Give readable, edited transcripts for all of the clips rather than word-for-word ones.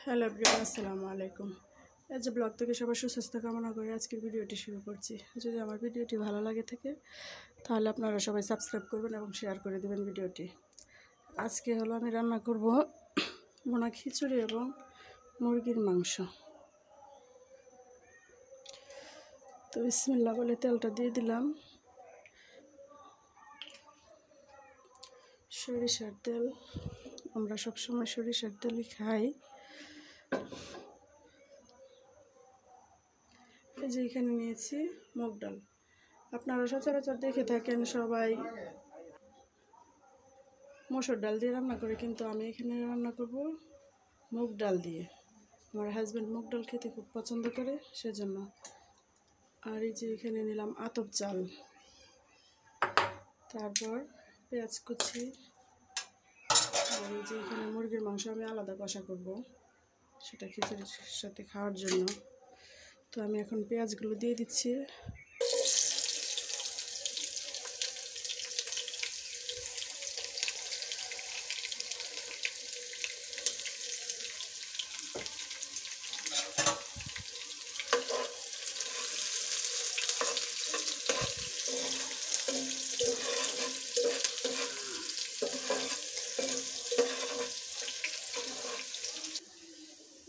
Hello everyone, আসসালামু আলাইকুম। এই যে ব্লগ থেকে সবার সুস্বাস্থ্য কামনা করে আজকের ভিডিওটি শুরু করছি। যদি আমার ভিডিওটি ভালো লাগে থাকে তাহলে আপনারা সবাই সাবস্ক্রাইব করবেন এবং শেয়ার করে দেবেন ভিডিওটি। আজকে হলো আমি রান্না করব ভুনা খিচুড়ি এবং মুরগির মাংস। তো বিসমিল্লাহ বলে তেলটা দিয়ে দিলাম। সরিষার তেল, আমরা সবসময় সরিষার তেলই খাই। এই যে এখানে নিয়েছি মুগ ডাল। আপনারা সচরাচর দেখে থাকেন সবাই মসুর ডাল দিয়ে রান্না করে, কিন্তু আমি এখানে রান্না করব মুগ ডাল দিয়ে। আমার হাজব্যান্ড মুগ ডাল খেতে খুব পছন্দ করে, সেজন্য। আর এই যে এখানে নিলাম আতপ চাল, তারপর পেঁয়াজ কুচি, আর এই যে এখানে মুরগির মাংস আমি আলাদা কষা করব, সেটা খিচুড়ির সাথে খাওয়ার জন্য। তো আমি এখন পেঁয়াজগুলো দিয়ে দিচ্ছি।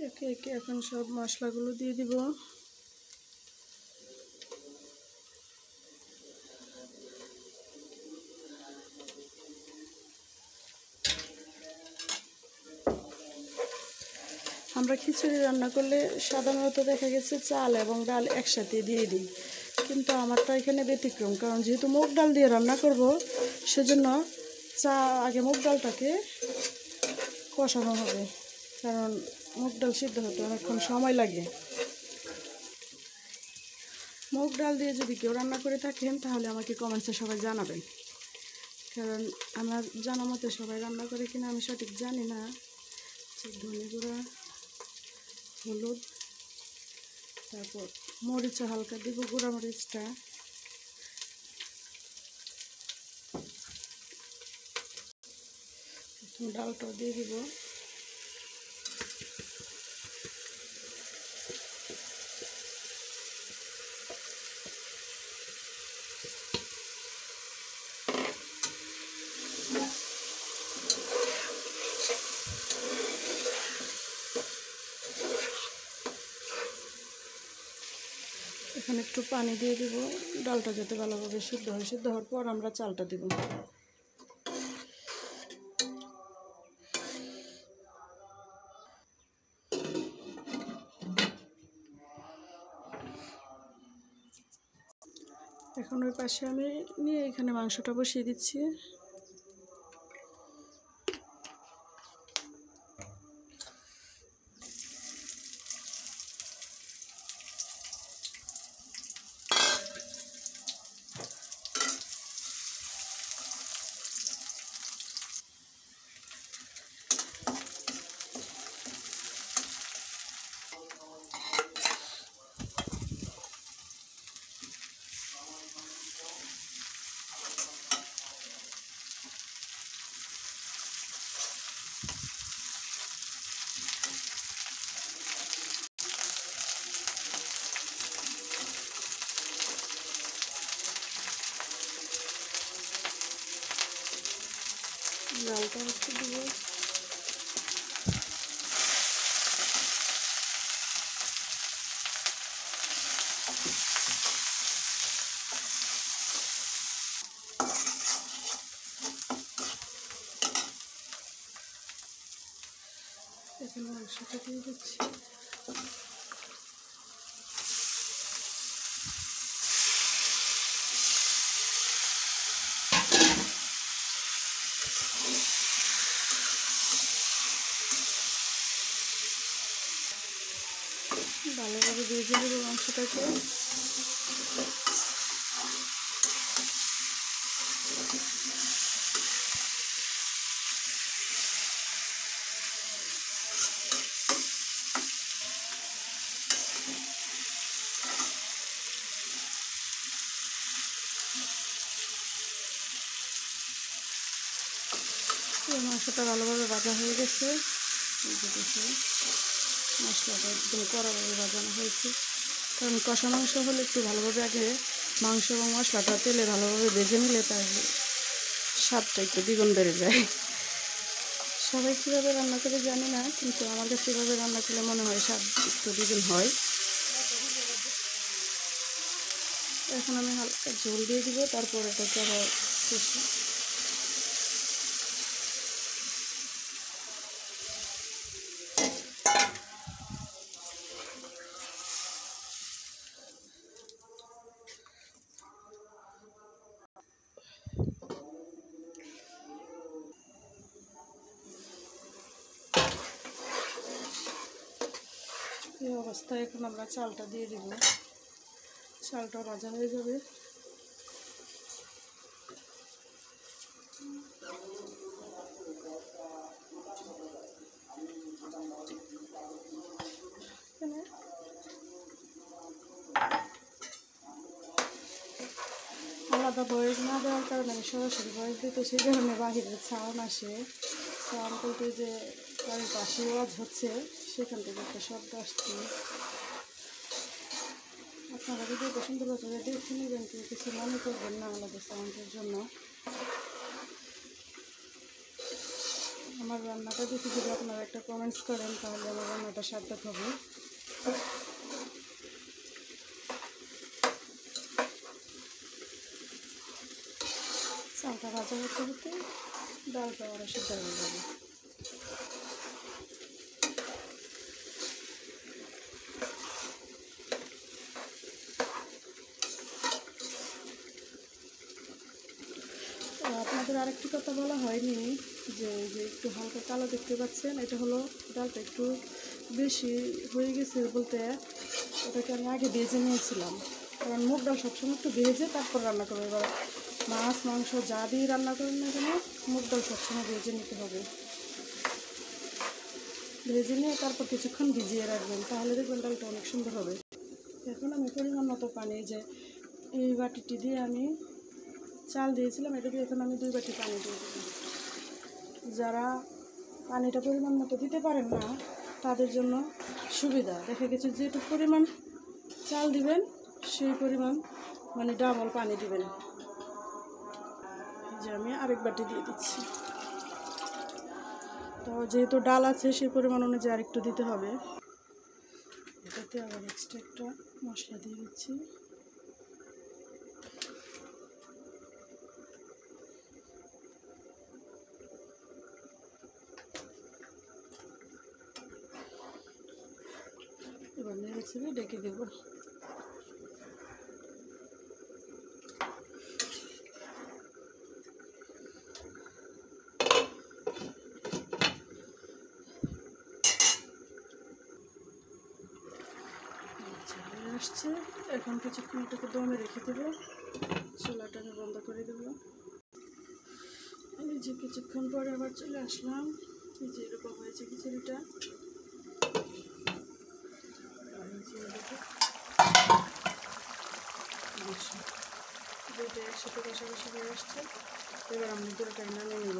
একে একে এখন সব মশলাগুলো দিয়ে দিব। আমরা খিচুড়ি রান্না করলে সাধারণত দেখা গেছে চাল এবং ডাল একসাথে দিয়ে দিই, কিন্তু আমারটা এখানে ব্যতিক্রম। কারণ যেহেতু মুগ ডাল দিয়ে রান্না করব, সেজন্য আগে মুগ ডালটাকে কষানো হবে, কারণ মুগ ডাল সিদ্ধ হতে অনেকক্ষণ সময় লাগে। মুগ ডাল দিয়ে যদি কেউ রান্না করে থাকেন তাহলে আমাকে কমেন্টসে সবাই জানাবেন, কারণ আমার জানা মতে সবাই রান্না করে কিনা আমি সঠিক জানি না। ধনে গুঁড়া, হলুদ, তারপর মরিচও হালকা দিব, গুঁড়া মরিচটা। ডালটাও দিয়ে দিব। এখানে একটু পানি দিয়ে দিব, ডালটা যাতে ভালোভাবে সিদ্ধ হয়। সিদ্ধ হওয়ার পর আমরা চালটা দিব। এখন ওই পাশে আমি নিয়ে এখানে মাংসটা বসিয়ে দিচ্ছি। ডালটা একটু দিব। এখন মাংসটা দিয়ে দিচ্ছি। ভালোভাবে ভেজে দেবো মাংসটাকে। মাংসটা ভালোভাবে ভাজা হয়ে গেছে। মশলাটা একদম কড়াভাবে বাজানো হয়েছে, কারণ কষা মাংস হলে একটু ভালোভাবে আগে মাংস এবং মশলাটা তেলে ভালোভাবে ভেজে নিলে তার স্বাদটা একটু দ্বিগুণ বেড়ে যায়। সবাই কীভাবে রান্না করে জানি না, কিন্তু আমার কাছে কীভাবে রান্না করলে মনে হয় স্বাদ একটু দ্বিগুণ হয়। এখন আমি হালকা ঝোল দিয়ে দিব, তারপর এটাকে আবার কষি। এই অবস্থায় এখন আমরা চালটা দিয়ে দিব, চালটা ভাজা হয়ে যাবে। আলাদা ভয়েস না দেওয়ার কারণে আমি সরাসরি ভয়েস দিতে, সেই কারণে বাহিরের সাউন্ড আসে। সাউন্ড বলতে যে বাড়ির পাশে আওয়াজ হচ্ছে, সেখান থেকে একটা শব্দ আসছে। আপনারা ভিডিওটা সুন্দরভাবে দেখে নেবেন, কেউ কিছু মনে করবেন না আলাদা সাউন্ডের জন্য। আমার রান্নাটা দেখে যদি আপনারা একটা কমেন্টস করেন, তাহলে আমার রান্নাটা সার্থক হবে। চালটা ভাজা হতে হতে ডালটা ওরা সিদ্ধ হয়ে যাবে। আপনাদের আরেকটি কথা বলা হয়নি, যে একটু হালকা কালো দেখতে পাচ্ছেন, এটা হলো ডালটা একটু বেশি হয়ে গেছে বলতে, ওটাকে আমি আগে ভেজে নিয়েছিলাম। কারণ মুগ ডাল সবসময় একটু ভেজে তারপর রান্না করবো। এবার মাছ মাংস যা দিয়ে রান্না করেন না কেন, মুগ ডাল সবসময় ভেজে নিতে হবে। ভেজে নিয়ে তারপর কিছুক্ষণ ভিজিয়ে রাখবেন, তাহলে দেখবেন ডালটা অনেক সুন্দর হবে। এখন আমি পরিমাণ মতো পানি, যে এই বাটিটি দিয়ে আমি চাল দিয়েছিলাম, এটা দিয়ে এখন আমি 2 বাটি পানি দিয়ে দেবো। যারা পানিটা পরিমাণ মতো দিতে পারেন না, তাদের জন্য সুবিধা, দেখা গেছে যেটুকু পরিমাণ চাল দিবেন সেই পরিমাণ মানে ডাবল পানি দিবেন। যে আমি আরেক বাটি দিয়ে দিচ্ছি। তো যেহেতু ডাল আছে, সেই পরিমাণ অনুযায়ী আরেকটু দিতে হবে। এটাতে আবার এক্সট্রা একটা মশলা দিয়ে দিচ্ছি। এবার নেড়ে ছেড়ে ডেকে দেবো। আসছে, এখন কিছুক্ষণ এটাকে দমে রেখে দেবো, চুলাটা আমি বন্ধ করে দেবো। এই যে কিছুক্ষণ পরে আবার চলে আসলাম, এই যে এরকম হয়েছে খিচুড়িটা। দুইটা একসাথে কষাকষি হয়ে আসছে, এবার আমি তরকারি নামিয়ে নেব।